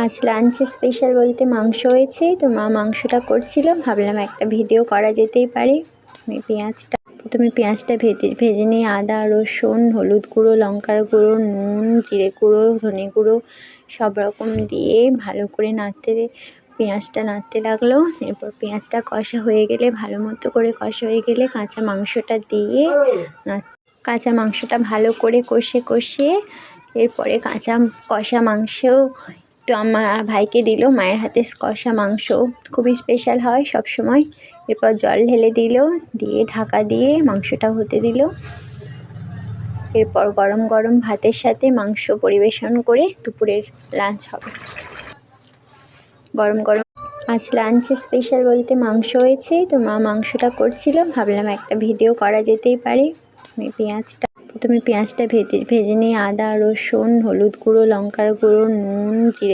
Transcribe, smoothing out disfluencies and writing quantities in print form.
আজ লাঞ্চে স্পেশাল বলতে মাংস হয়েছে, তো মা মাংসটা করছিল, ভাবলাম একটা ভিডিও করা যেতেই পারে। প্রথমে পেঁয়াজটা ভেজে নিয়ে আদা রসুন হলুদ গুঁড়ো লঙ্কার গুঁড়ো নুন জিরে গুঁড়ো ধনে গুঁড়ো সব রকম দিয়ে ভালো করে পেঁয়াজটা নাড়তে লাগলো। এরপর পেঁয়াজটা কষা হয়ে গেলে ভালো মতো করে কষা হয়ে গেলে কাঁচা মাংসটা ভালো করে কষিয়ে এরপরে কষা মাংস একটু আমার ভাইকে দিল। মায়ের হাতে কষা মাংস খুবই স্পেশাল হয় সব সময়। এরপর জল ঢেলে দিয়ে ঢাকা দিয়ে মাংসটা হতে দিল। এরপর গরম গরম ভাতের সাথে মাংস পরিবেশন করে দুপুরের লাঞ্চ হবে। আজ লাঞ্চে স্পেশাল বলতে মাংস হয়েছে, তো মা মাংসটা করছিল, ভাবলাম একটা ভিডিও করা যেতেই পারে। প্রথমে পেঁয়াজটা ভেজে নিয়ে আদা রসুন হলুদ গুঁড়ো লঙ্কার গুঁড়ো নুন জিরে